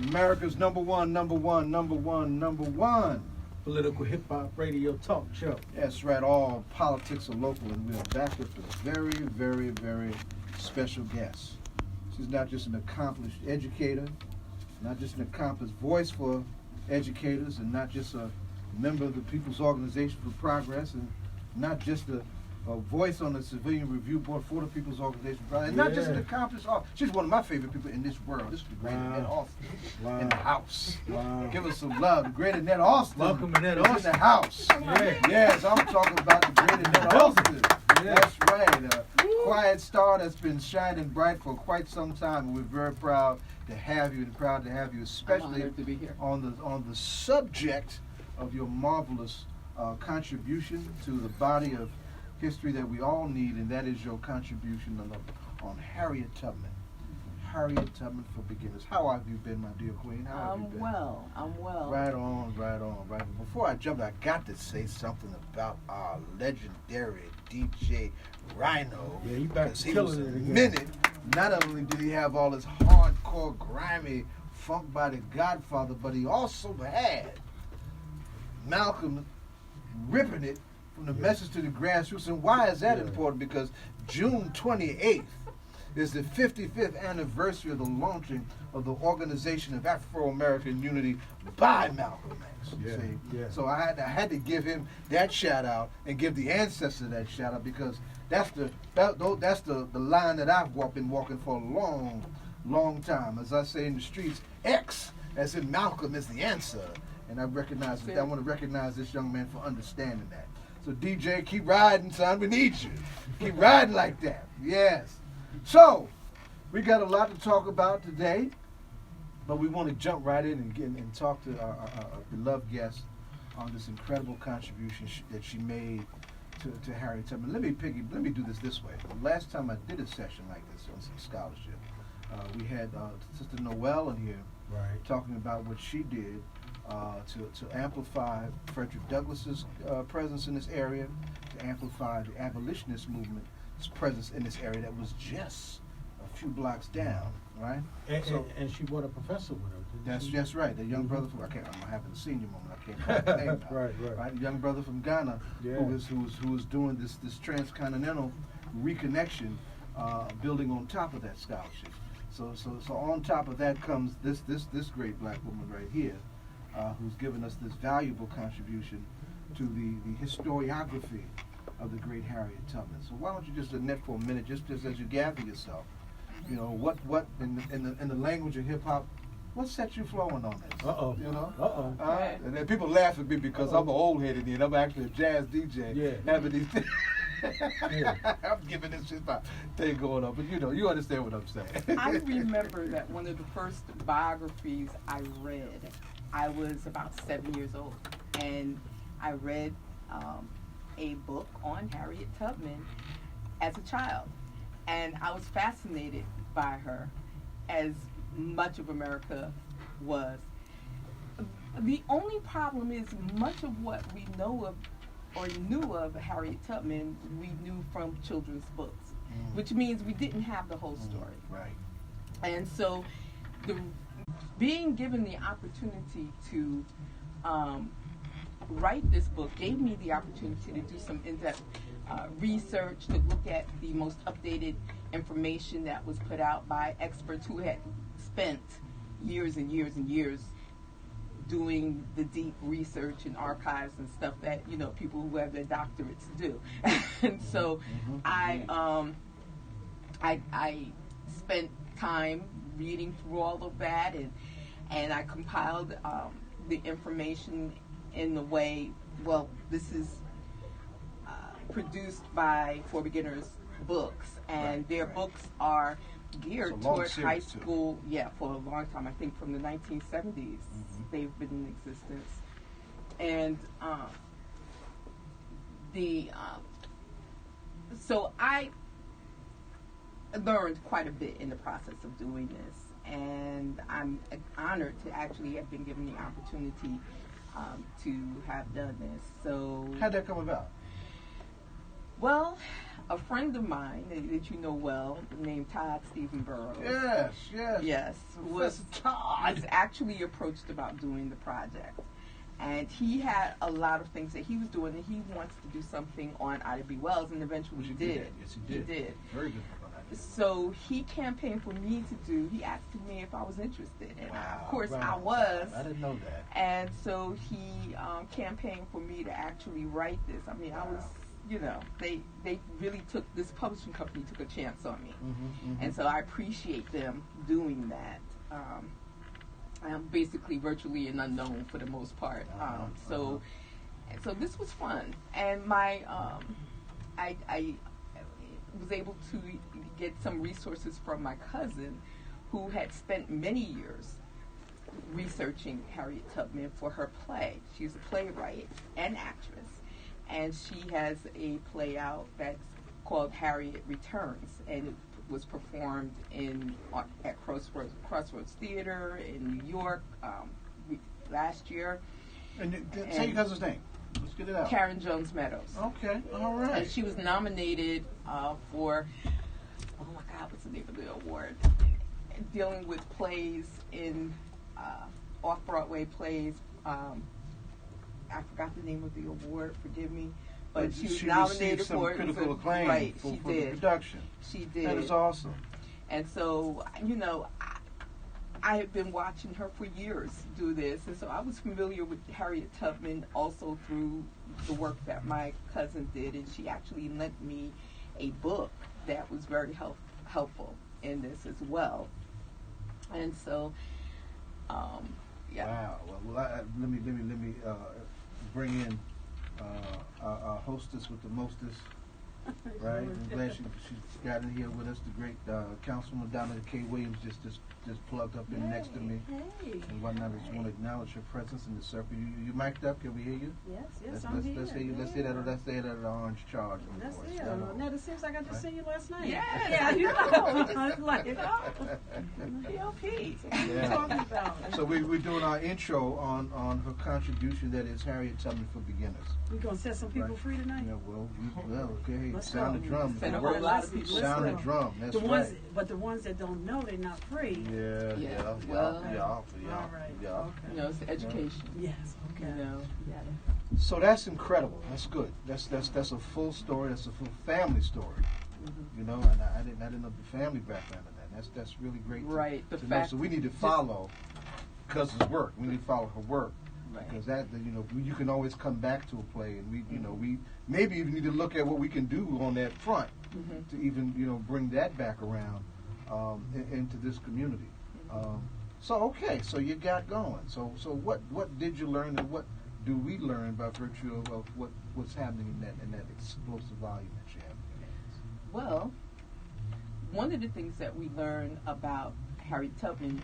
America's number one political hip-hop radio talk show. That's right, all politics are local, and we're back with a very, very, very special guest. She's not just an accomplished educator, not just an accomplished voice for educators, and not just a member of the People's Organization for Progress, and not just a voice on the Civilian Review Board for the People's Organization for Progress, and not just an accomplished she's one of my favorite people in this world. This is the great Annette Alston in the house. Wow. Give us some love. The great Annette Alston. Welcome, Annette Alston. In the house. Yes, I'm talking about the great Annette Alston. That's right. A quiet star that's been shining bright for quite some time, and we're very proud to have you, especially to be here. on the subject of your marvelous contribution to the body of history that we all need, and that is your contribution on Harriett Tubman. Harriett Tubman for Beginners. How have you been, my dear Queen? How have you been? I'm well. Right on. Before I jump, I got to say something about our legendary DJ Rhino. Yeah, he back to killing it again. Minute. Not only did he have all this hardcore, grimy funk by the Godfather, but he also had Malcolm ripping it from the message to the grassroots. And why is that important? Because June 28th is the 55th anniversary of the launching of the Organization of Afro-American Unity by Malcolm X. So I had to give him that shout out and give the ancestors that shout out, because that's the line that I've been walking for a long time. As I say in the streets, X, as in Malcolm, is the answer. And I recognize that. I want to recognize this young man for understanding that. So DJ, keep riding, son. We need you. Keep riding like that. Yes. So, we got a lot to talk about today, but we want to jump right in and talk to our beloved guest on this incredible contribution that she made to Harriett Tubman. Let me do this way. The last time I did a session like this on some scholarship, we had Sister Noel in here talking about what she did to amplify Frederick Douglass's presence in this area, to amplify the abolitionist movement's presence in this area that was just a few blocks down, right? And she brought a professor with her. That's right. The young brother from I'm having a senior moment. I can't call his name now. Right. The young brother from Ghana who was doing this transcontinental reconnection, building on top of that scholarship. So on top of that comes this great black woman right here, who's given us this valuable contribution to the historiography of the great Harriett Tubman. So why don't you just, Annette, for a minute, just as you gather yourself, what in the language of hip hop, what set you flowing on this? And then people laugh at me because I'm an old head and I'm actually a jazz DJ. Having these things. I'm giving this shit my thing going on, but you understand what I'm saying. I remember that one of the first biographies I read, I was about 7 years old, and I read a book on Harriett Tubman as a child, and I was fascinated by her, as much of America was. The only problem is much of what we know of or knew of Harriett Tubman, we knew from children's books, which means we didn't have the whole story. Right. And so being given the opportunity to write this book gave me the opportunity to do some in-depth research, to look at the most updated information that was put out by experts who had spent years and years and years doing the deep research and archives and stuff that people who have their doctorates do. And so I spent time reading through all of that, and I compiled the information in the way, this is produced by For Beginners Books, and their books are geared toward high school, for a long time. I think from the 1970s they've been in existence. And so I learned quite a bit in the process of doing this, and I'm honored to actually have been given the opportunity to have done this. So how'd that come about? Well, a friend of mine that you know well, named Todd Stephen Burrows. Yes, yes. Yes, Professor Todd. was actually approached about doing the project. And he had a lot of things that he was doing, and he wants to do something on Ida B. Wells, and eventually he did. Yes, he did. He did. Very good. So he campaigned for me to do, he asked me if I was interested. And Wow, of course right. I was. I didn't know that. And so he campaigned for me to actually write this. I mean, I was, you know, they really took, this publishing company took a chance on me. And so I appreciate them doing that. I'm basically virtually an unknown for the most part. So this was fun. And my, I was able to get some resources from my cousin who had spent many years researching Harriett Tubman for her play. She's a playwright and actress, and she has a play out that's called Harriet Returns, and it was performed at Crossroads Theater in New York last year. And say your cousin's name. Let's get it out. Karen Jones Meadows. Okay, all right. And she was nominated for, oh my God, what's the name of the award? Dealing with plays in off-Broadway plays. I forgot the name of the award, forgive me. But she was nominated some for critical acclaim right, for she the did. production. She did. That is awesome. And so, you know, I have been watching her for years do this, and so I was familiar with Harriett Tubman also through the work that my cousin did, and she actually lent me a book that was very helpful in this as well. And so, yeah. Wow. Well, let me bring in our hostess with the mostest. Right, I'm glad she's got in here with us. The great Councilwoman Donna K. Williams just plugged up in next to me and whatnot. I just want to acknowledge your presence in the circle. You mic'd up? Can we hear you? Yes, I'm here. Let's hear you. Let's hear that. Let's hear that orange charge. That's it. Annette, it seems like I just seen you last night. Yes. Yeah, you know. I was like, PLP. Yeah. talking about? So we're doing our intro on her contribution, that is Harriett Tubman for Beginners. We gonna set some people free tonight? Yeah, well, okay. Let's Sound go. the drum. Send a Work. whole lot of people. Sound the Let's go. drum. That's The ones, right. but the ones that don't know they're not free. Yeah. Well, All right. Yeah. Okay. You know, it's education. Yes. Okay. You know, So that's incredible. That's good. That's a full story. That's a full family story. You know, and I didn't know the family background of that. That's really great. Right. To The know. fact. So we need to follow cousin's work. We need to follow her work. Right. Because that, you know, you can always come back to a play, and we maybe even need to look at what we can do on that front to even, bring that back around into this community. So so you got going. So what did you learn, and what do we learn by virtue of what's happening in that explosive volume that you have in your hands? Well, one of the things that we learn about Harriett Tubman,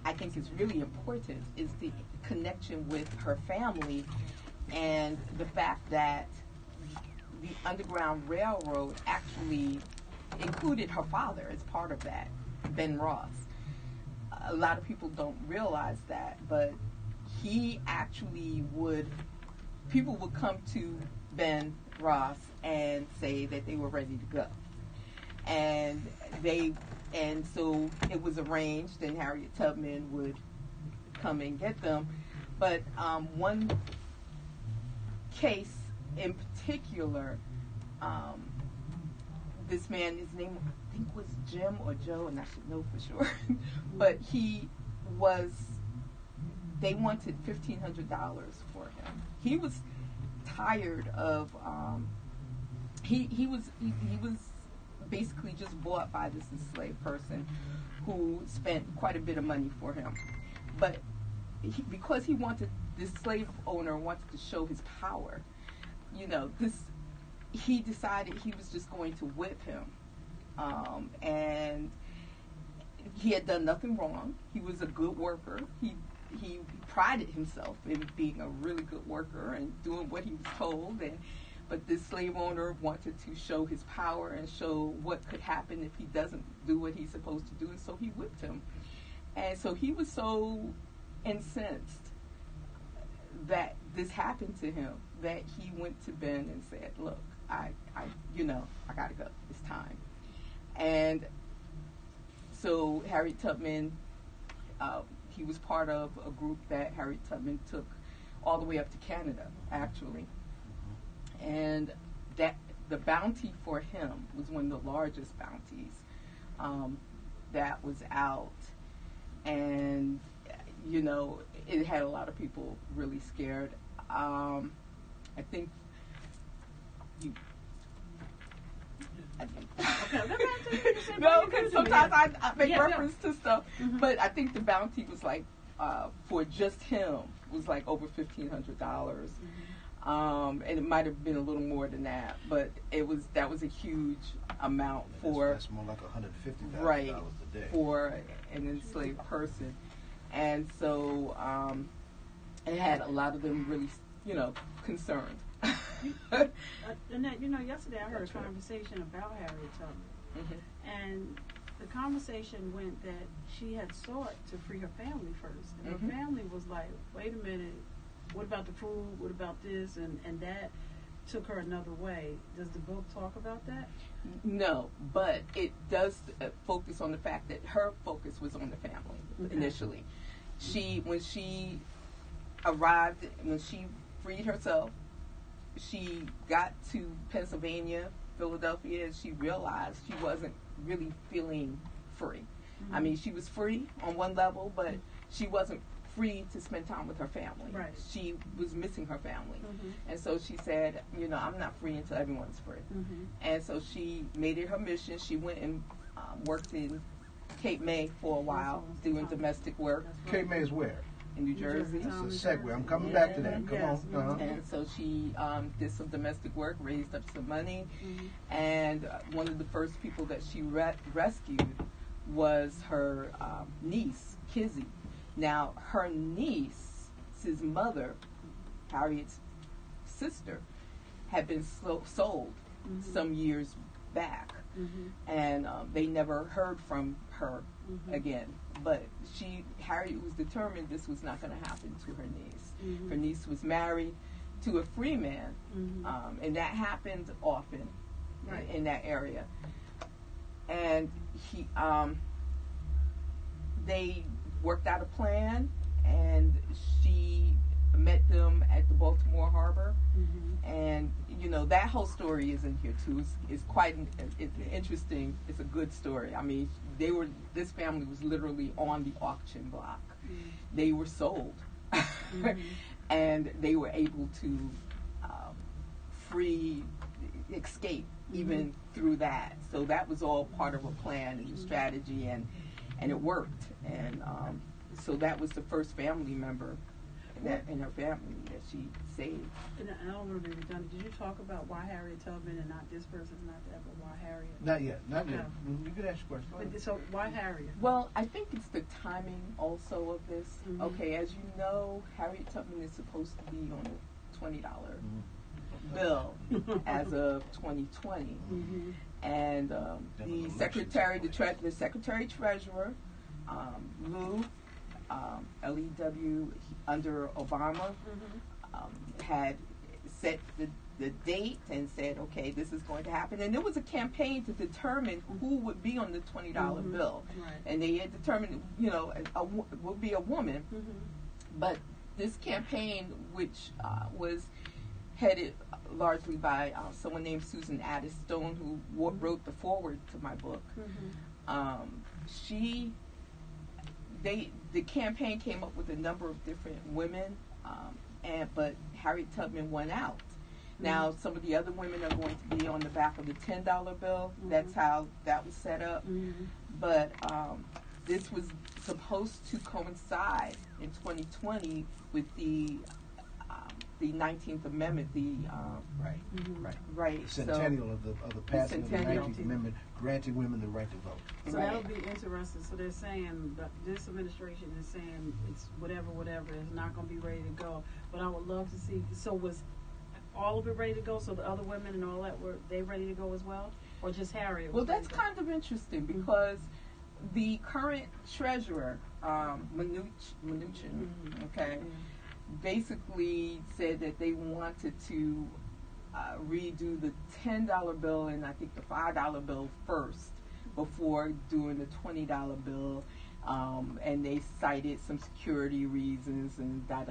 I think is really important, is the connection with her family and the fact that the Underground Railroad actually included her father as part of that, Ben Ross. A lot of people don't realize that, but he actually people would come to Ben Ross and say that they were ready to go. And so it was arranged, and Harriett Tubman would come and get them. But one case in particular, this man, his name I think was Jim or Joe, and I should know for sure. But they wanted $1,500 for him. He was tired of. He was basically just bought by this enslaved person who spent quite a bit of money for him. But because this slave owner wanted to show his power, he decided he was just going to whip him. And he had done nothing wrong. He was a good worker. He prided himself in being a really good worker and doing what he was told. But this slave owner wanted to show his power and show what could happen if he doesn't do what he's supposed to do, and so he whipped him. And so he was so incensed that this happened to him that he went to Ben and said, "Look, I gotta go. It's time. And so Harriett Tubman, he was part of a group that Harriett Tubman took all the way up to Canada, actually. And that the bounty for him was one of the largest bounties that was out. And, it had a lot of people really scared. I think no, because sometimes I make reference to stuff, but I think the bounty was like for just him was like over $1,500, and it might have been a little more than that, but that was a huge amount for that's more like $150,000 right a day for an enslaved person, and so it had a lot of them really concerned. Annette, yesterday I heard a conversation about Harriet Tubman, and the conversation went that she had sought to free her family first, and her family was like, wait a minute, what about the food, what about this, and that took her another way. Does the book talk about that? No, but it does focus on the fact that her focus was on the family initially. When she arrived, when she freed herself, she got to Pennsylvania, Philadelphia, and she realized she wasn't really feeling free. I mean, she was free on one level, but she wasn't free to spend time with her family. Right. She was missing her family. And so she said, I'm not free until everyone's free. And so she made it her mission. She went and worked in Cape May for a while, doing domestic work. Cape May is where? In New Jersey. It's a segue. I'm coming back to that. Come on. And so she did some domestic work, raised up some money, and one of the first people that she rescued was her niece, Kizzy. Now, her niece's mother, Harriet's sister, had been sold some years back, and they never heard from her again. But Harriet was determined this was not going to happen to her niece. Her niece was married to a free man, and that happened often in that area. And they worked out a plan, and she met them at the Baltimore Harbor. And that whole story is in here too. It's quite it's interesting. It's a good story. I mean, this family was literally on the auction block. They were sold, and they were able to escape even through that. So that was all part of a plan and a strategy, and it worked. And so that was the first family member in her family that she saved. And I don't want to be redundant. Did you talk about why Harriet Tubman and not this person, not that, but why Harriet? Not yet. You can ask your question. But, so why Harriet? Well, I think it's the timing also of this. Okay, as you know, Harriet Tubman is supposed to be on a $20 bill as of 2020, and the secretary treasurer, Lou. LEW under Obama had set the date and said, okay, this is going to happen. And there was a campaign to determine who would be on the $20 bill. Right. And they had determined, would be a woman. But this campaign, which was headed largely by someone named Susan Addis-Stone, who wrote the foreword to my book, the campaign came up with a number of different women, but Harriet Tubman won out. Now, some of the other women are going to be on the back of the $10 bill. That's how that was set up. But this was supposed to coincide in 2020 with the 19th Amendment, right. The centennial of the passing of the 19th Amendment, granting women the right to vote. So that'll be interesting. So they're saying that this administration is saying it's whatever, it's not going to be ready to go. But I would love to see. So was all of it ready to go? So the other women and all that, were they ready to go as well, or just Harriet? Well, that's kind of interesting because the current treasurer, Mnuchin, basically said that they wanted to redo the $10 bill and I think the $5 bill first before doing the $20 bill. And they cited some security reasons and da.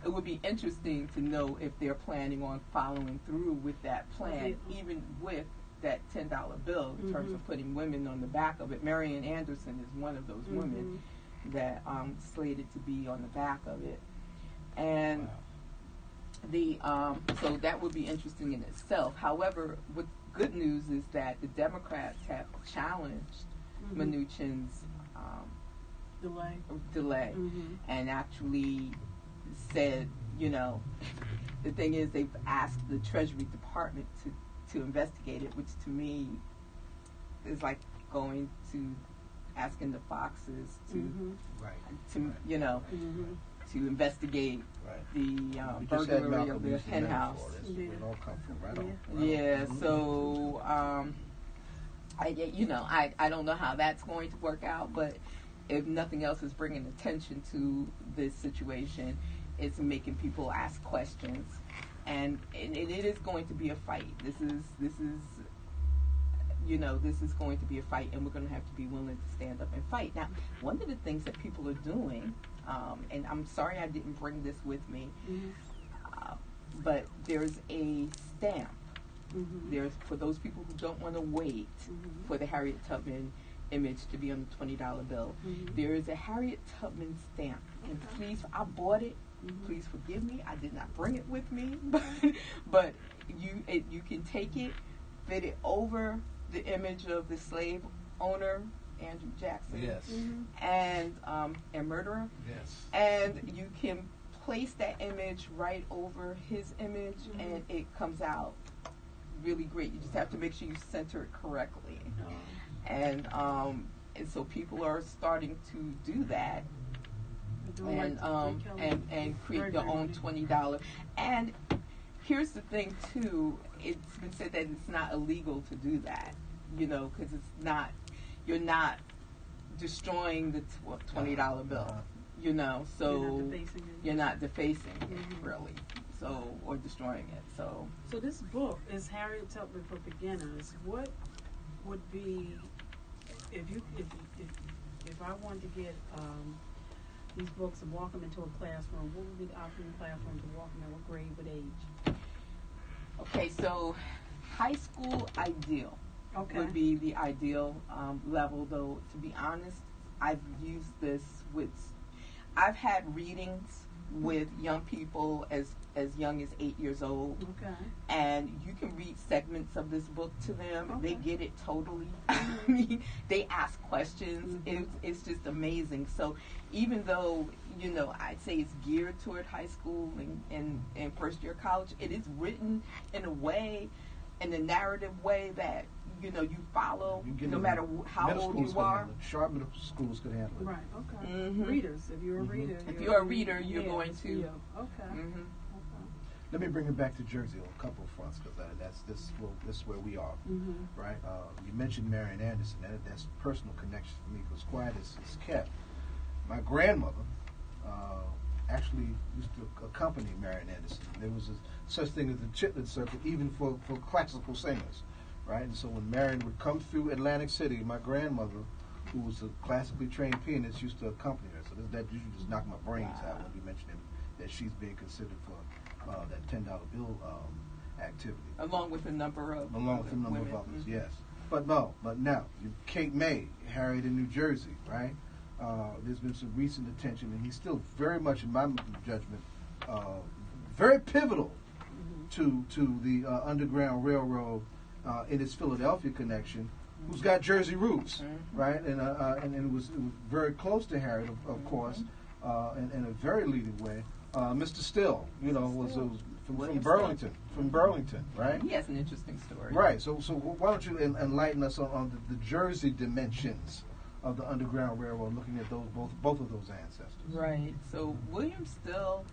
It would be interesting to know if they're planning on following through with that plan, even with that $10 bill, in terms of putting women on the back of it. Marian Anderson is one of those women that slated to be on the back of it. And so that would be interesting in itself. However, what good news is that the Democrats have challenged Mnuchin's delay and actually said, the thing is they've asked the Treasury Department to investigate it, which to me is like going to asking the Foxes to to investigate the burglary of the hen house. So I don't know how that's going to work out, but if nothing else is bringing attention to this situation, it's making people ask questions, and it is going to be a fight. This is going to be a fight, and we're going to have to be willing to stand up and fight. Now, one of the things that people are doing, and I'm sorry I didn't bring this with me, but there's a stamp. There's, for those people who don't want to wait for the Harriet Tubman image to be on the $20 bill, there is a Harriet Tubman stamp, and please, I bought it. Please forgive me, I did not bring it with me, but you can take it, fit it over the image of the slave owner Andrew Jackson, and murderer, and you can place that image right over his image, and it comes out really great. You just have to make sure you center it correctly, and so people are starting to do that. And create their own $20. And here's the thing too: it's been said that it's not illegal to do that, because it's not. You're not destroying the $20 bill, So you're not defacing it really, so, or destroying it. So this book is Harriet Tubman for Beginners. What would be if I wanted to get these books and walk them into a classroom, what would be the optimal classroom to walk them in? What grade, what age? Okay, so high school ideal would be the ideal level, though, to be honest, I've used this I've had readings with young people as young as 8 years old, and you can read segments of this book to them. They get it totally. I mean, they ask questions. It's just amazing. So even though I'd say it's geared toward high school and first year college, it is written in a way, in a narrative way that you follow no matter how old you are. Sharp middle schools could handle it. Right. Okay. Readers. If you're a reader. If you're a reader, you're going to. Okay. Let me bring it back to Jersey on a couple of fronts, because this is where we are, right? You mentioned Marian Anderson. That's a personal connection for me, because quiet is kept. My grandmother actually used to accompany Marian Anderson. There was such thing as the Chitlin Circuit, even for classical singers, right? And so when Marian would come through Atlantic City, my grandmother, who was a classically trained pianist, used to accompany her. So that usually just knocked my brains out when you mentioned that she's being considered for that $10 bill activity, along with a number of others. Yes, but now Kate May, Harriet in New Jersey, right? There's been some recent attention, and he's still very much, in my judgment, very pivotal to the Underground Railroad in its Philadelphia connection, who's got Jersey roots, right? And it was very close to Harriet, of course, in a very leading way. Mr. Still, was from Burlington, right? He has an interesting story. Right. So why don't you enlighten us on the Jersey dimensions of the Underground Railroad, looking at both of those ancestors. Right. So William Still's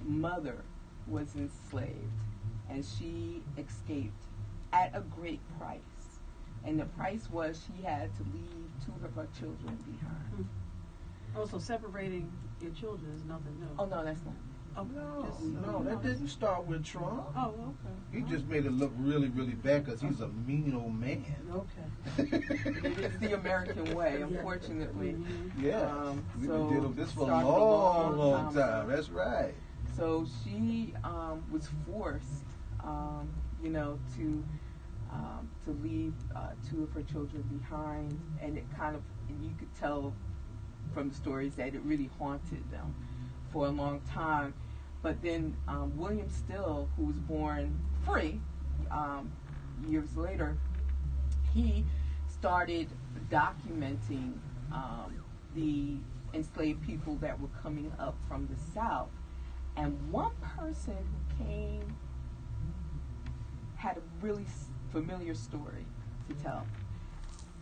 mother was enslaved, and she escaped at a great price. And the price was she had to leave two of her children behind. Oh, so separating your children is nothing new. Oh, no, that's not. Oh, just, No, that didn't start with Trump. Oh, okay. He just made it look really, really bad because he's a mean old man. Okay. It is the American way, unfortunately. Yeah. We've so been dealing with this for a started long ago. time. That's right. So she was forced, to leave two of her children behind, and it kind of, and you could tell from the stories that it really haunted them for a long time. But then William Still, who was born free years later, he started documenting the enslaved people that were coming up from the South. And one person who came had a really familiar story to tell.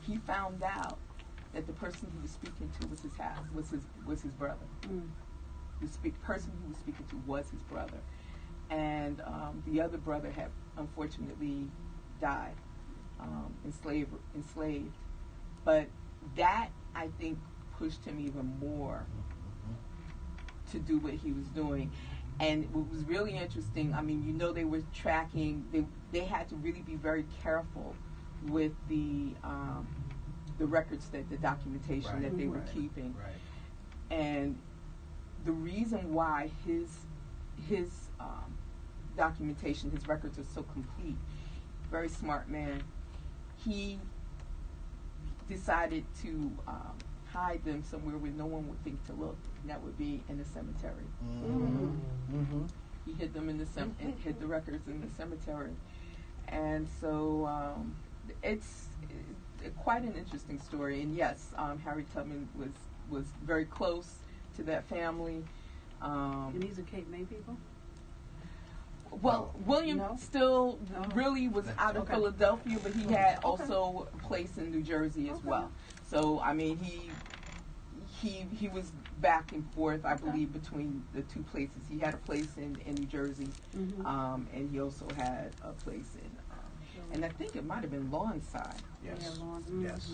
He found out that the person he was speaking to was his brother. The person he was speaking to was his brother, and the other brother had unfortunately died, enslaved. But that, I think, pushed him even more to do what he was doing. And what was really interesting, I mean, they were tracking, they had to really be very careful with the records, the documentation that they were keeping. Right. And the reason why his documentation, his records are so complete, very smart man, he decided to hide them somewhere where no one would think to look, and that would be in the cemetery. He hid them in the hid the records in the cemetery, and so it's quite an interesting story. And yes, Harriett Tubman was very close to that family. And these are Cape May people? Well, William Still really was out of Philadelphia, but he had also a place in New Jersey as well. So, I mean, he was back and forth, I believe, between the two places. He had a place in New Jersey, and he also had a place in, and I think it might have been Lawnside. Yes. Yes.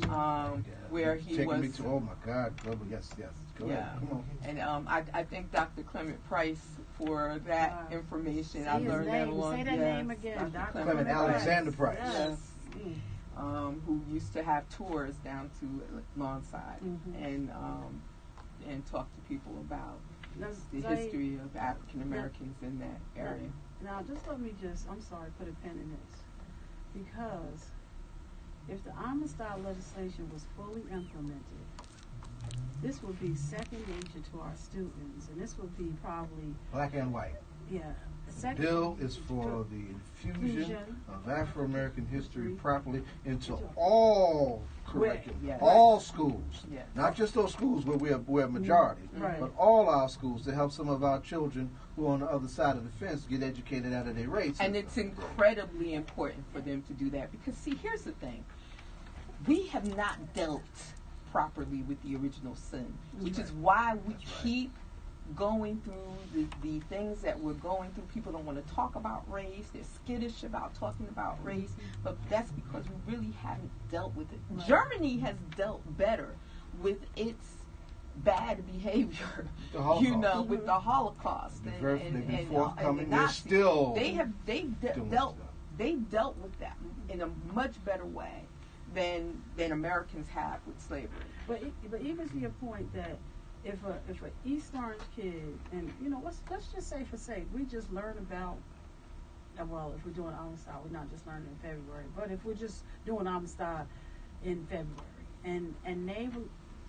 Where he Taking was. me to, oh my God, yes. Go ahead. Come on. And I thank Dr. Clement Price for that information. I learned that along. Say that name again. Dr. Clement Alexander Price. Yes. Who used to have tours down to Lawnside and talk to people about the history of African Americans in that area. Now, just I'm sorry, put a pin in this. Because if the Amistad legislation was fully implemented, this would be second nature to our students, and this would be probably Black and white. Yeah. The bill is for the infusion of Afro-American history properly into all curriculum, all schools. Yes. Not just those schools where we're a majority, but all our schools to help some of our children who are on the other side of the fence get educated out of their race. And it's incredibly important for them to do that because, see, here's the thing. We have not dealt properly with the original sin, which is why we keep going through the things that we're going through. People don't want to talk about race. They're skittish about talking about race, but that's because we really haven't dealt with it. Right. Germany has dealt better with its bad behavior, with the Holocaust. They've been forthcoming. They're still They've dealt with that in a much better way than Americans have with slavery. But even to your point that if an East Orange kid, and let's just say for sake, we just learn about, well, if we're doing Amistad, we're not just learning in February, but if we're just doing Amistad in February, and they were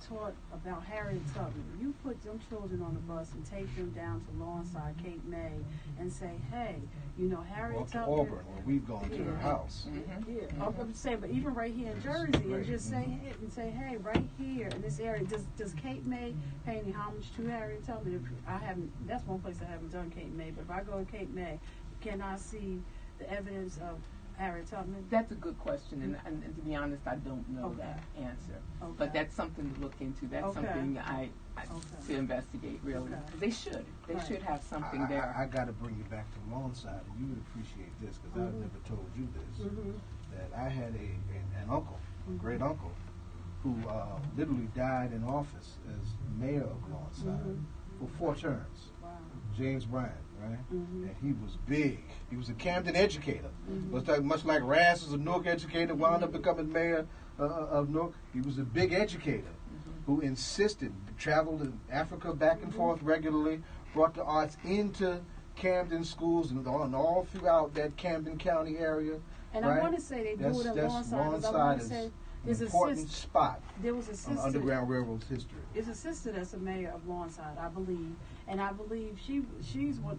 taught about Harriett Tubman, you put them children on the bus and take them down to Lawnside, Cape May, and say, hey, Harriett Tubman. Auburn, where we've gone to her house. I'm saying, but even right here in Jersey, and just say, hey, right here in this area, does Cape May pay any homage to Harriett Tubman? That's one place I haven't done Cape May, but if I go to Cape May, can I see the evidence of Harriett Tubman? That's a good question, and to be honest, I don't know that answer. But that's something to look into. That's something I to investigate, really. They should have something there. I got to bring you back to Lawnside, and you would appreciate this because I've never told you this. That I had an uncle, a great uncle, who literally died in office as mayor of Lawnside for 4 terms. Wow. James Bryant, right? Mm-hmm. And he was big. He was a Camden educator. Mm-hmm. Much like Rass was a Newark educator, wound up becoming mayor of Newark. He was a big educator who insisted, traveled in Africa back and forth regularly, brought the arts into Camden schools and all throughout that Camden County area. And right? I want to say they do it at Lawnside. Lawnside is say an important spot there was a on sister. Underground Railroad's history. It's a sister that's a mayor of Lawnside, I believe, and I believe she's what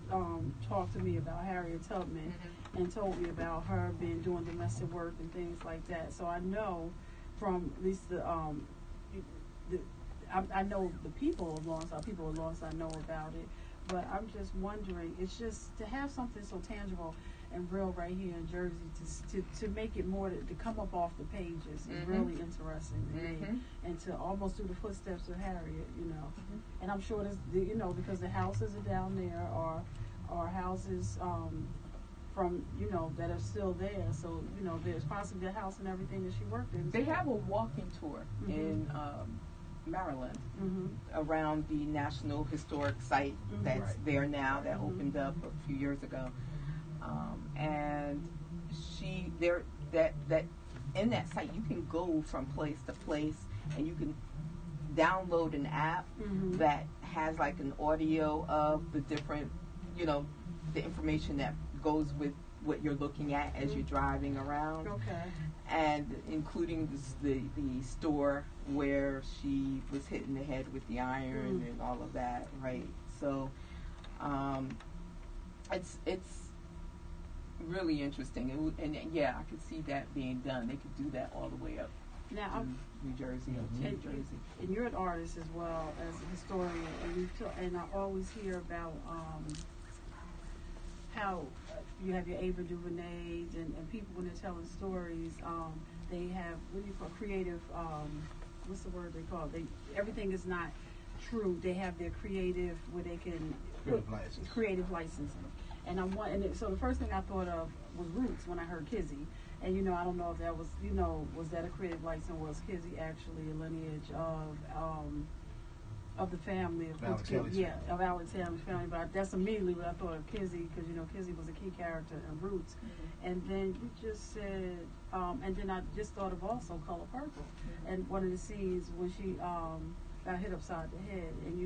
talked to me about Harriett Tubman and told me about her doing domestic work and things like that. So I know from at least I know the people of Lawnside know about it, but I'm just wondering, it's just to have something so tangible and real right here in Jersey to make it more to come up off the pages is really interesting to me, and to almost do the footsteps of Harriet, and I'm sure this, because the houses are down there are houses from that are still there, so there's possibly a house and everything that she worked in. They have a walking tour in Maryland around the National Historic Site that's there now, that opened up a few years ago, and that in that site you can go from place to place, and you can download an app that has like an audio of the different the information that goes with what you're looking at as you're driving around. Okay. And including the store where she was hit in the head with the iron and all of that, right? So it's really interesting, and yeah, I could see that being done. They could do that all the way up Now, to New Jersey or New Jersey. And you're an artist as well as a historian, and I always hear about how you have your Ava DuVernay and people when they're telling stories, they have what do you call creative? What's the word they call it? Everything is not true. They have their creative where they can creative licensing. And so the first thing I thought of was Roots when I heard Kizzy. And I don't know if that was was that a creative license? Was Kizzy actually a lineage of the family of Alexander's family? But that's immediately what I thought of Kizzy, because Kizzy was a key character in Roots. And then you just said, and then I just thought of also Color Purple, and one of the scenes when she got hit upside the head, and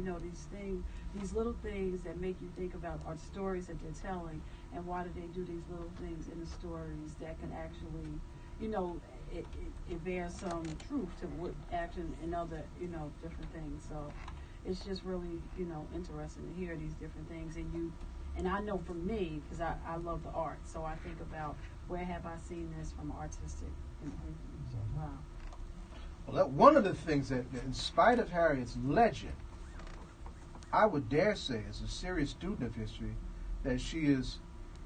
these little things that make you think about are stories that they're telling, and why do they do these little things in the stories that can actually, it bears some truth to what action and other, different things. So it's just really, interesting to hear these different things, and I know for me, because I love the art, so I think about where have I seen this from artistic, so, wow. Well, one of the things that, in spite of Harriet's legend, I would dare say, as a serious student of history, that she is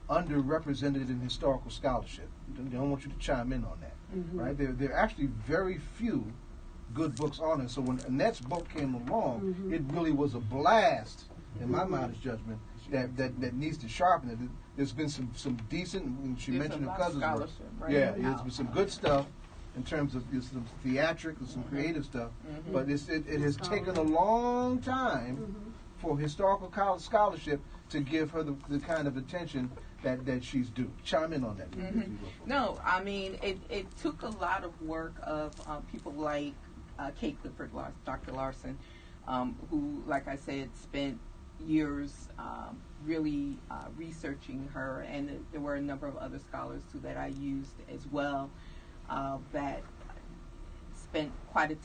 underrepresented in historical scholarship. I don't want you to chime in on that, right? There are actually very few good books on her. So when Annette's book came along, it really was a blast, in my modest judgment, that needs to sharpen it. There's been some decent. She mentioned her cousin's work. Right? Yeah, there's been some good stuff in terms of some theatric and some creative stuff, but it has taken a long time for historical college scholarship to give her the kind of attention that she's due. Chime in on that. No, I mean, it took a lot of work of people like Kate Clifford, Dr. Larson, who, like I said, spent years really researching her, and there were a number of other scholars too that I used as well that spent quite a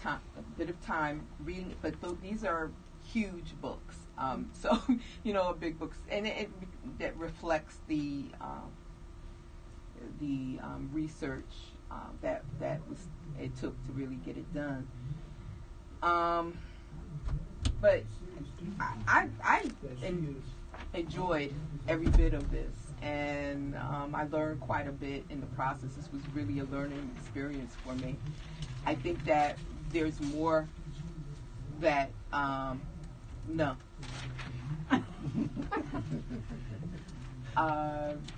bit of time reading it. But these are huge books, so big books, and that reflects the research that it took to really get it done. But I enjoyed every bit of this, and I learned quite a bit in the process. This was really a learning experience for me. I think that there's more that no.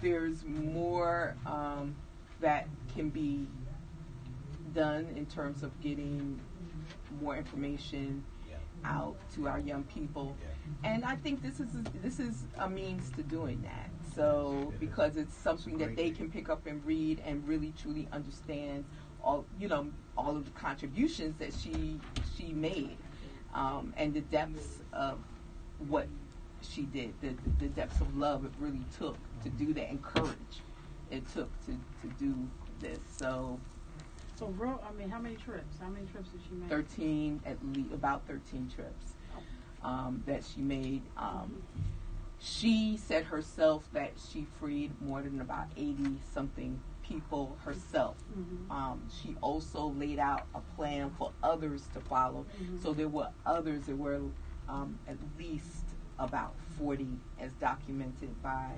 There's more that can be done in terms of getting more information. out to our young people, and I think this is a means to doing that. So because it's something that they can pick up and read and really truly understand all of the contributions that she made, and the depths of what she did, the depths of love it really took to do that, and courage it took to do this. So how many trips? How many trips did she make? 13, at least about 13 trips that she made. She said herself that she freed more than about 80 something people herself. She also laid out a plan for others to follow. So there were others. There were at least about 40, as documented by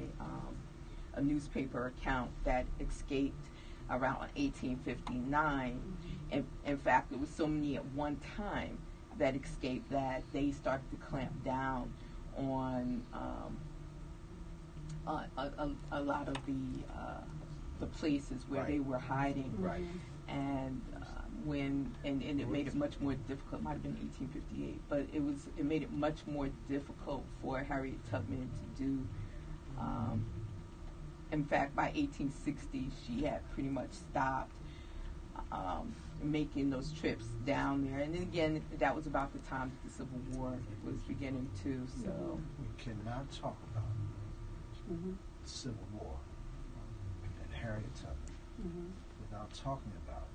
a newspaper account, that escaped around 1859. In fact, there was so many at one time that escaped that they started to clamp down on a lot of the places where they were hiding. Right. And and it made it much more difficult. It might have been 1858, but it made it much more difficult for Harriet Tubman to do. In fact, by 1860, she had pretty much stopped making those trips down there. And then again, that was about the time that the Civil War was beginning too. So we cannot talk about the Civil War and Harriet Tubman without talking about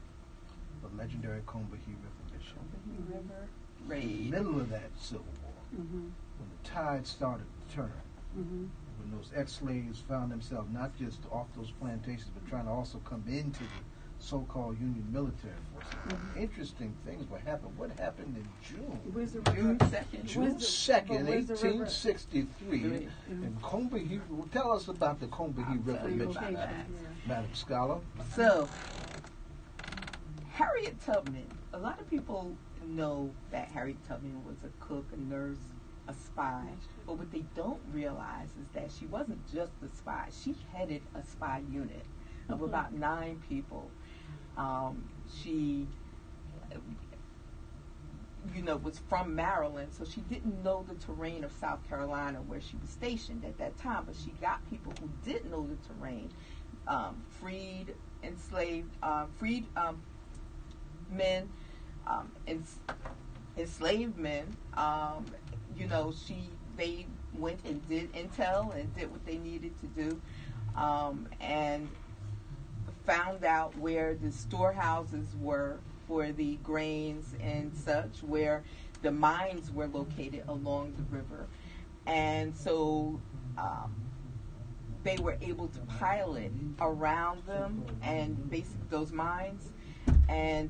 the legendary Combahee River mission. Combahee River In raid. the middle of that Civil War, when the tide started to turn, when those ex-slaves found themselves not just off those plantations, but trying to also come into the so-called Union military forces. Interesting things were happening. What happened in June? Where's the June river? 2nd. June 2nd, where's the river? 1863, and Combahee. Tell us about the Combahee River tell you mission, about that. Madam Scholar. So, Harriet Tubman, a lot of people know that Harriet Tubman was a cook, a nurse, a spy. But what they don't realize is that she wasn't just a spy. She headed a spy unit of about 9 people. She, was from Maryland, so she didn't know the terrain of South Carolina where she was stationed at that time. But she got people who did know the terrain, freed men, enslaved men. They went and did intel and did what they needed to do, and found out where the storehouses were for the grains and such, where the mines were located along the river. And so they were able to pilot around them and basically those mines. And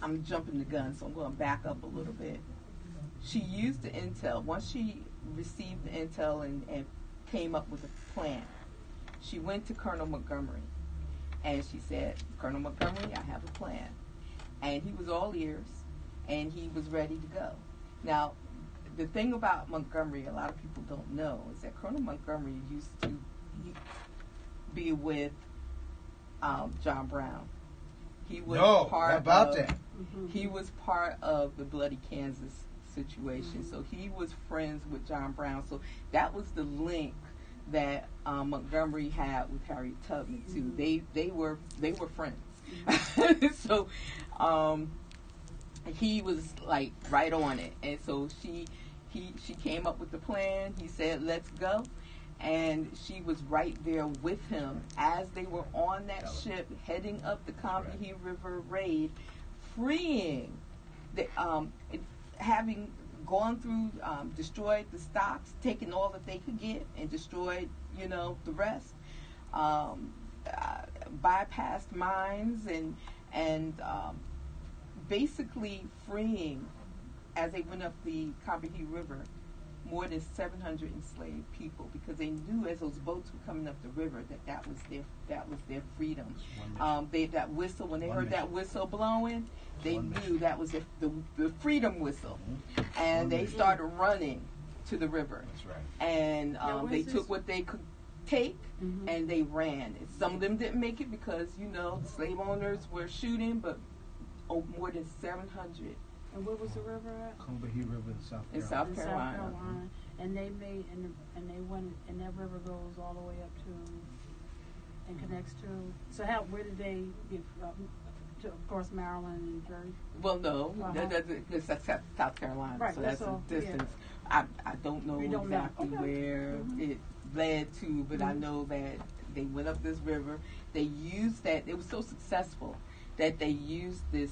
I'm jumping the gun, so I'm going to back up a little bit. She used the intel. Once she received the intel and came up with a plan, she went to Colonel Montgomery and she said, "Colonel Montgomery, I have a plan." And he was all ears and he was ready to go. Now, the thing about Montgomery, a lot of people don't know, is that Colonel Montgomery used to be with John Brown. He was He was part of the Bloody Kansas situation. So he was friends with John Brown. So that was the link that Montgomery had with Harriet Tubman too. They were friends. So he was like right on it. And so she came up with the plan. He said, "Let's go." And she was right there with him as they were on that ship heading up the Combahee River raid, freeing, having gone through, destroyed the stocks, taken all that they could get, and destroyed, the rest, bypassed mines, and basically freeing, as they went up the Combahee River, more than 700 enslaved people, because they knew as those boats were coming up the river that was their freedom. That whistle, when they heard that whistle blowing, they knew that was the freedom whistle, and they started running to the river. That's right. And they took what they could take, and they ran. Some of them didn't make it because the slave owners were shooting, but more than 700 And where was the river at? Combahee River in South Carolina. in South In Carolina. South Carolina. And they made, and they went, and that river goes all the way up to, and connects to, so how, where did they get, to, of course, Maryland and Jersey? Well, no, Uh-huh. it's South Carolina, Right, so that's that's a all, yeah. distance. I don't know You don't know. exactly Okay. where Mhm. it led to, but I Mhm. know that they went up this river. They used that. It was so successful that they used this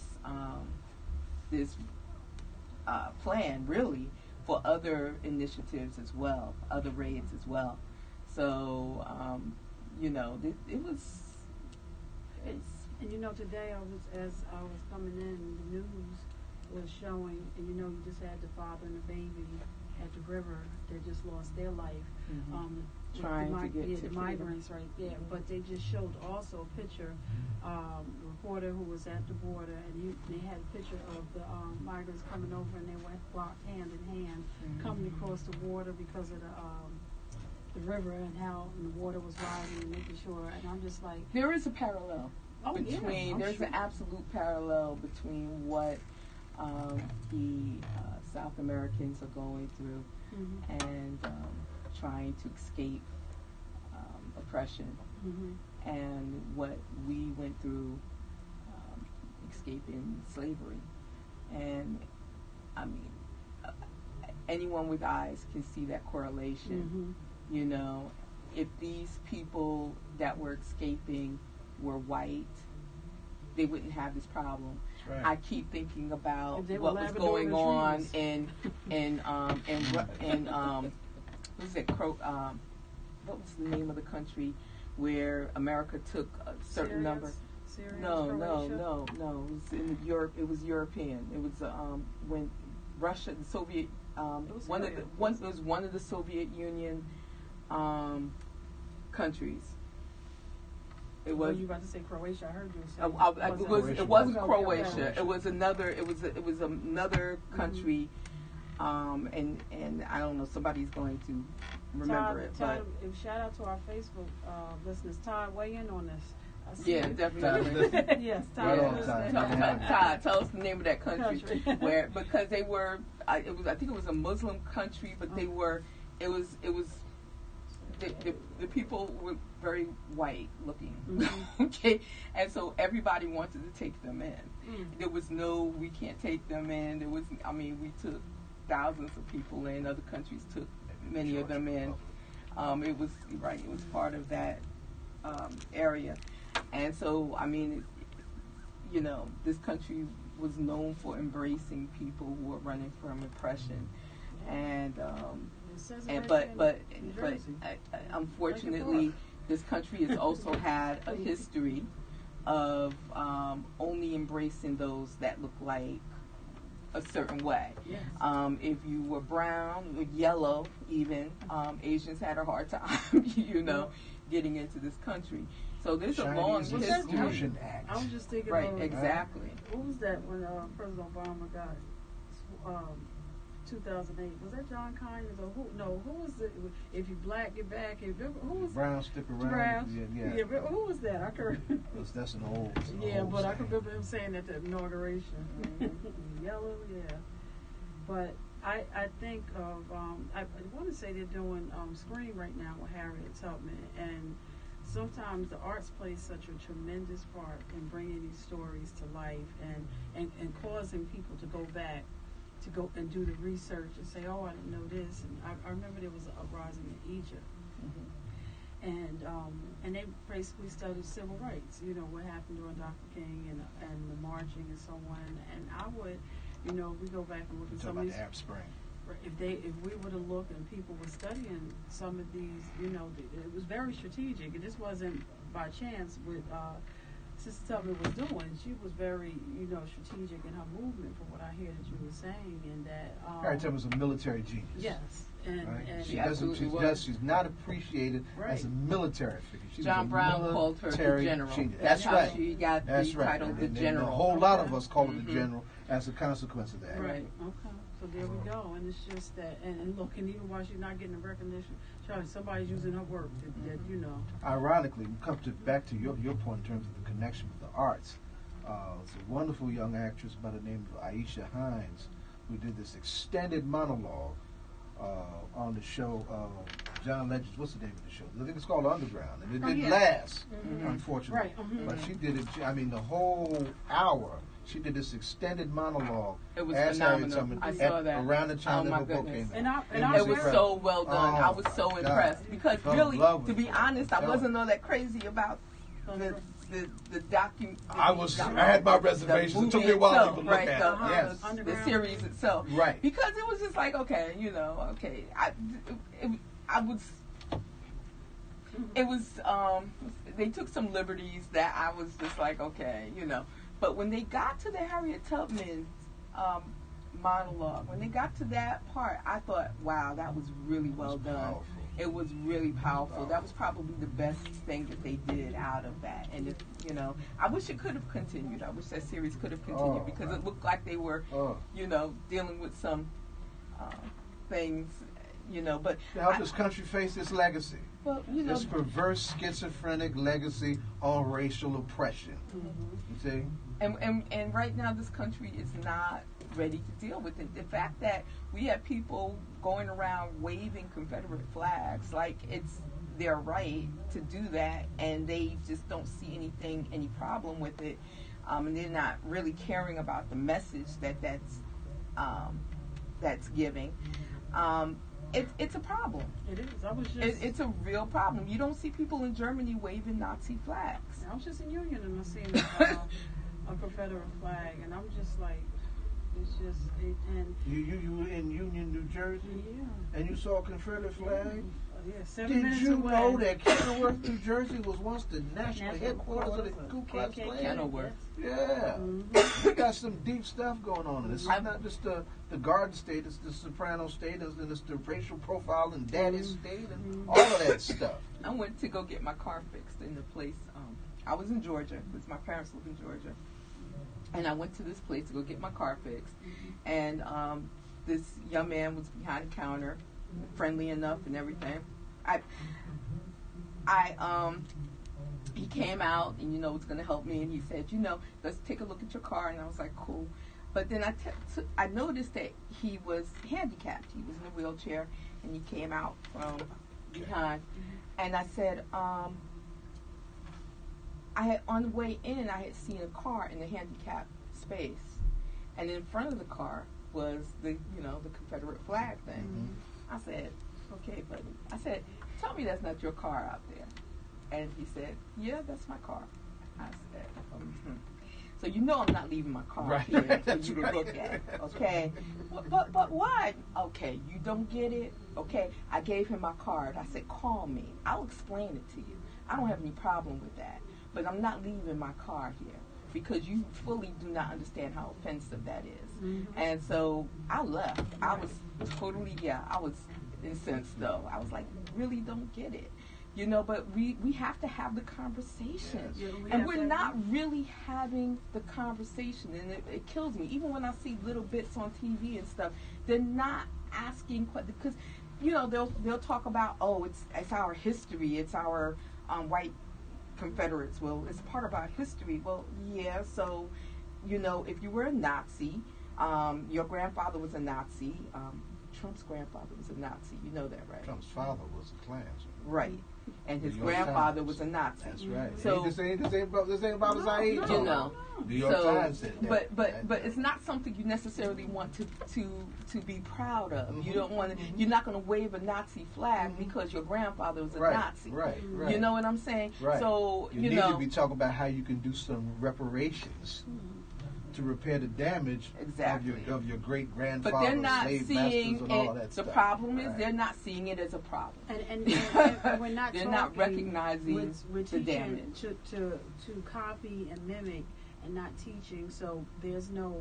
plan really for other initiatives as well, other raids as well. So it was. And today as I was coming in, the news was showing, and you just had the father and the baby at the river that just lost their life. Mhm. With Trying the to get to the freedom. migrants right there. But they just showed also a picture, a reporter who was at the border, and they had a picture of the migrants coming over, and they walked hand in hand, coming across the water because of the river and how the water was rising and making sure. And I'm just like, There is a parallel between. There's sure. an absolute parallel between what the South Americans are going through Mhm. and trying to escape oppression, Mhm. and what we went through escaping slavery. And I mean, anyone with eyes can see that correlation. Mhm. If these people that were escaping were white, they wouldn't have this problem. That's right. I keep thinking about If they were what was Labrador going on retrievers. in what was it? What was the name of the country where America took a certain number? Syrians, No. Croatia? It was in Europe. It was European. It was when Russia, the Soviet, It was one Syria. of the Soviet Union countries. It was. You about to say Croatia? I heard you say. It wasn't Okay. Croatia. It was another. It was another country, and I don't know. Somebody's going to remember it, but shout out to our Facebook listeners. Todd, weigh in on this. I see yeah, you. definitely. Yes, Right Todd. on, is Todd. listening. Todd, tell us the name of that country, Country. because they were. I think it was a Muslim country, but they were. It was. The people were very white looking, okay, and so everybody wanted to take them in. There was no, we can't take them in. There was, we took thousands of people in. Other countries took many of them in. It was part of that area, and so this country was known for embracing people who were running from oppression, and. But unfortunately, this country has also had a history of only embracing those that look like a certain way. Yes. If you were brown or yellow, even Asians had a hard time, getting into this country. So there's a long Chinese history. Exclusion Act. I was just thinking Right, of exactly. what was that when President Obama got 2008? Was that John Conyers or who? No, who was it? If you black, get back. Who was Brown stick around. Brown? Yeah. But who was that? I could. That's an old. Yeah, old but I saying. can remember him saying at the inauguration. Yellow, yeah. But I think of I want to say they're doing Scream right now with Harriett Tubman, and sometimes the arts plays such a tremendous part in bringing these stories to life and causing people to go back to go and do the research and say, oh, I didn't know this. And I remember there was an uprising in Egypt. And they basically studied civil rights, what happened during Dr. King and the marching and so on. And I would, we go back and look at some of these. The Arab Spring. If we were to look and people were studying some of these, it was very strategic. And this wasn't by chance with Sister Tubman was doing. She was very, strategic in her movement, from what I hear that you were saying, and that. Harriet Tubman was a military genius. Yes, and She absolutely doesn't. was. She's not appreciated Right. as a military figure. She John was a Brown called her the military general. genius. That's That's how right. she got That's the right. title the And general. a whole lot of us call her the general as a consequence of that. Right. Okay, so there we go, and it's just that, and look, and even while she's not getting the recognition, Charlie, somebody's using her work that Ironically, we come back to your point in terms of the connection with the arts. It's a wonderful young actress by the name of Aisha Hines, who did this extended monologue on the show. John Legend's, what's the name of the show? I think it's called Underground, and it didn't last, unfortunately. Right. But she did it. I mean, the whole hour. She did this extended monologue. It was as Harriet phenomenal. Tubman I saw that. around the time Oh, that my her book goodness. came out. And It was so well done. I was so God. impressed because Fell in really, love to with be it. honest, I Yeah. wasn't all that crazy about the document. I had my reservations. It took me a while to even look at it. Yes. The series itself, Right. Because it was just like, okay, I was. It was. They took some liberties that I was just like, okay, But when they got to the Harriet Tubman monologue, when they got to that part, I thought, wow, that was really well done. Powerful. It was really powerful. That was probably the best thing that they did out of that. And I wish it could have continued. I wish that series could have continued because it looked like they were, dealing with some things, But to help this country face this legacy. Well, this perverse schizophrenic legacy on racial oppression. You see? And right now this country is not ready to deal with it. The fact that we have people going around waving Confederate flags like it's their right to do that, and they just don't see any problem with it, and they're not really caring about the message that's giving. It's a problem. It is. It's a real problem. You don't see people in Germany waving Nazi flags. I was just in Union and I seen a Confederate flag, and I'm just like, it's just. And you were in Union, New Jersey, and you saw a Confederate flag. Yeah, 7 Did minutes you away. know that Kenilworth, New Jersey, was once the national headquarters of the Ku Klux Klan? Kenilworth. Yeah, we got some deep stuff going on. And this is not just the Garden State; it's the Soprano State, and it's the racial profile and Daddy State, and all of that stuff. I went to go get my car fixed in the place. I was in Georgia because my parents live in Georgia, and I went to this place to go get my car fixed. And this young man was behind the counter, friendly enough and everything. He came out and was going to help me, and he said, let's take a look at your car. And I was like, cool. But then I noticed that he was handicapped. He was in a wheelchair, and he came out from behind. And I said, on the way in, I had seen a car in the handicapped space, and in front of the car was the Confederate flag thing. I said, okay, buddy. I said, tell me that's not your car out there. And he said, yeah, that's my car. I said, So I'm not leaving my car here for you to look at, okay? But why? Okay, you don't get it? Okay, I gave him my card. I said, call me. I'll explain it to you. I don't have any problem with that. But I'm not leaving my car here because you fully do not understand how offensive that is. And so I left. I was totally, I was incensed though. I was like, really don't get it. But we have to have the conversation. Yes. And we're not really having the conversation. And it kills me. Even when I see little bits on TV and stuff, they're not asking questions. Because, they'll talk about, it's our history. It's our white Confederates. Well, it's part of our history. Well, yeah, so, if you were a Nazi, your grandfather was a Nazi, Trump's grandfather was a Nazi. You know that, right? Trump's father was a Klansman. Right. And his grandfather was a Nazi. That's right. So this ain't about his age. The York Times said that. But it's not something you necessarily want to be proud of. You don't want to. You're not going to wave a Nazi flag because your grandfather was a Nazi. Right. You know what I'm saying? Right. So you need to be talking about how you can do some reparations to repair the damage of your great grandfather, but they're not slave seeing masters, and all of that it. stuff. The problem is they're not seeing it as a problem, and we're not. They're not recognizing we're the damage to copy and mimic, and not teaching. So there's no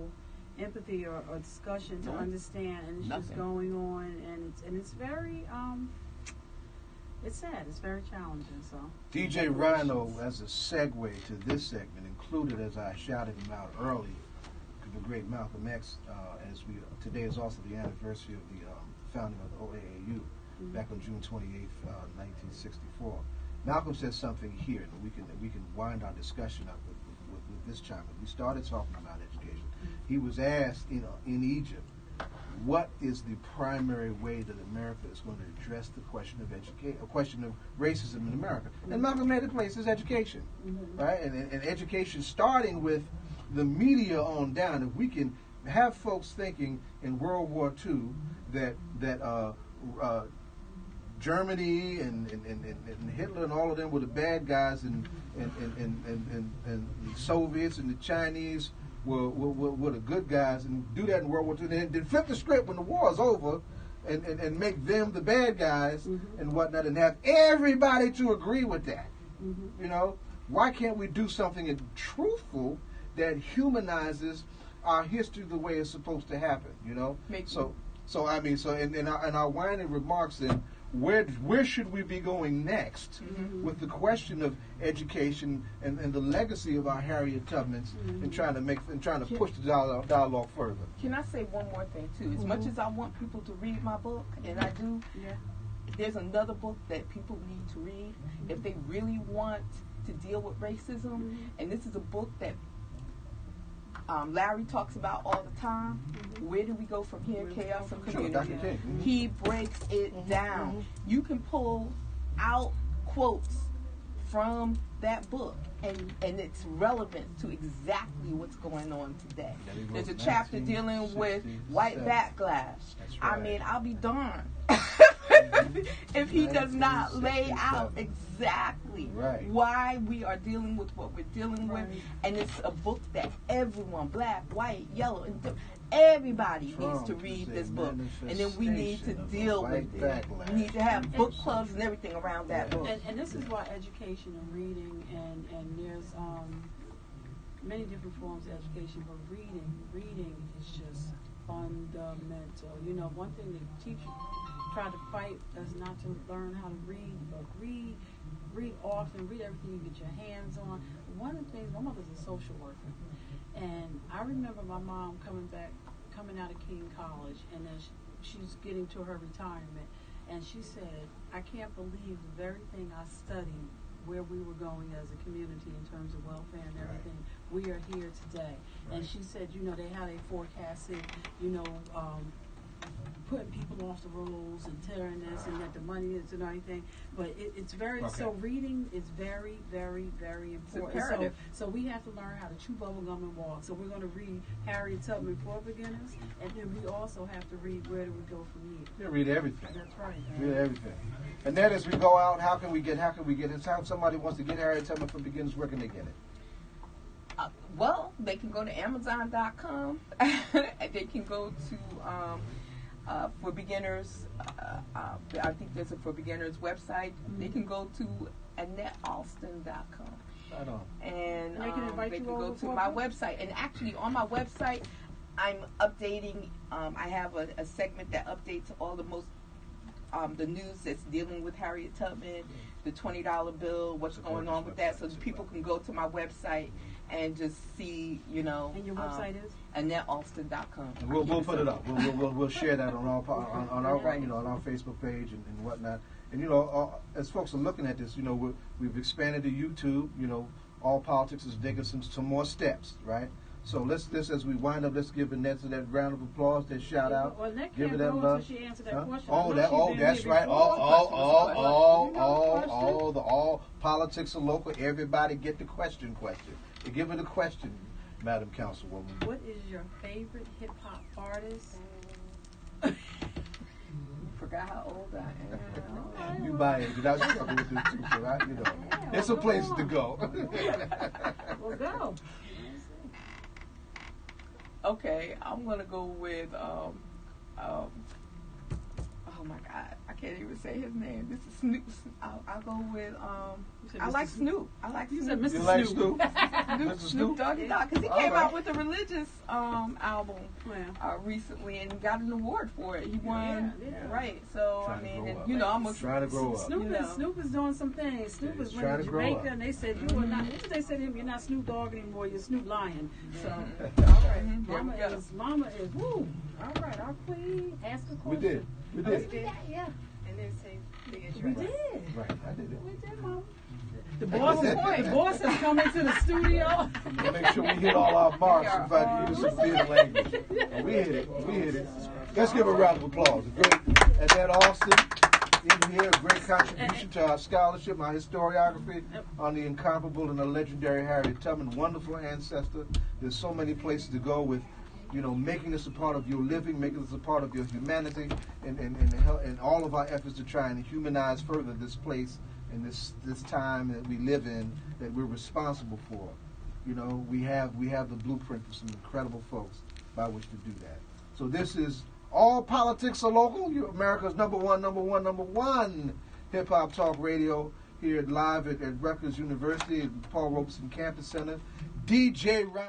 empathy or discussion to understand, and it's just going on, and it's very it's sad. It's very challenging. So DJ Rhino, as a segue to this segment, included, as I shouted him out early, the great Malcolm X. Today is also the anniversary of the founding of the OAAU back on June 28th, 1964. Malcolm said something here that we can wind our discussion up with with this child. We started talking about education. He was asked, in Egypt, what is the primary way that America is going to address the question of education, a question of racism in America? And Malcolm made it place is education, right? And education starting with the media on down. If we can have folks thinking in World War II that Germany and Hitler and all of them were the bad guys, and the Soviets and the Chinese were the good guys, and do that in World War II, and then flip the script when the war is over, and make them the bad guys and whatnot, and have everybody to agree with that. You know, why can't we do something truthful that humanizes our history the way it's supposed to happen? You know, so I mean, in our winding remarks, then, where should we be going next with the question of education and the legacy of our Harriett Tubmans and trying to push the dialogue further? Can I say one more thing too? As much as I want people to read my book, and I do, there's another book that people need to read if they really want to deal with racism, and this is a book that Larry talks about all the time. Where do we go from here? Chaos of Community. He breaks it down. You can pull out quotes from that book, and it's relevant to exactly what's going on today. There's a chapter dealing with white backlash. I mean, I'll be darned if he does not lay out exactly why we are dealing with what we're dealing with. And it's a book that everyone, black, white, yellow, and everybody needs to read this book. And then we need to deal with it. We need to have book clubs and everything around that book. And this is why education and reading, and there's many different forms of education, but reading is just fundamental. You know, one thing the teacher try to fight us not to learn how to read, but read often, read everything you get your hands on. One of the things, my mother's a social worker, and I remember my mom coming out of King College, and then she's getting to her retirement, and she said, I can't believe the very thing I studied, where we were going as a community in terms of welfare and everything, we are here today. And she said, you know, how they forecasted, you know, putting people off the rolls and tearing this and that the money is and everything, but it's very so reading is very, very, very important. So we have to learn how to chew bubble gum and walk. So we're going to read Harriett Tubman for beginners, and then we also have to read Where Do We Go From Here. Yeah, read everything. That's right. Read everything. And then as we go out, how can we get it? If somebody wants to get Harriett Tubman for beginners, where can they get it? Well, they can go to Amazon.com. They can go to for beginners, I think there's a for beginners website. They can go to AnnetteAlston.com. Right on. And they can go to my website. And actually, on my website, I'm updating. I have a segment that updates all the most the news that's dealing with Harriett Tubman, the $20 bill, what's going on with that, so people can go to my website and just see, you know. And your website is AnnetteAlston.com. We'll put it up. We'll share that on our you know, on our Facebook page and whatnot. And you know, as folks are looking at this, you know, we've expanded to YouTube. You know, All Politics is digging some more steps, right? So let's as we wind up, let's give Annette that round of applause, that shout out. Well, Annette give can't her that go love. until she answered that question. That's right. All politics are local. Everybody get the question. Give her the question, Madam Councilwoman. What is your favorite hip hop artist? Forgot how old I am. You buy it, because I was struggling with this too, so I, you know, there's some places to go. We'll go. Okay, I'm gonna go with oh my God, I can't even say his name. This is Snoop. I'll go with I like Snoop. I like You Snoop. said Mr. You like Snoop. Snoop Doggy Dogg, because he came out with a religious album recently and got an award for it. He won, right? So I mean, and, you know, I'm trying to grow up. Snoop is doing some things. Snoop is went to Jamaica, and they said you are not. They said to him, you're not Snoop Dogg anymore. You're Snoop Lion. So all right, Mama is woo. All right, our queen. Ask a question. We did. Yeah. And did say the address. We did. Right, I did it. We did, Mom. The boss has come into the studio. We'll make sure we hit all our marks and try to use some theater language. We hit it. We hit it. Let's give a round of applause. A great Annette Alston in here, a great contribution to our scholarship, our historiography on the incomparable and the legendary Harriett Tubman. Wonderful ancestor. There's so many places to go with, you know, making this a part of your living, making this a part of your humanity, and all of our efforts to try and humanize further this place and this time that we live in that we're responsible for. You know, we have the blueprint for some incredible folks by which to do that. So this is All Politics Are Local, America's number one hip-hop talk radio here live at Rutgers University at Paul Robeson Campus Center. DJ Ryan.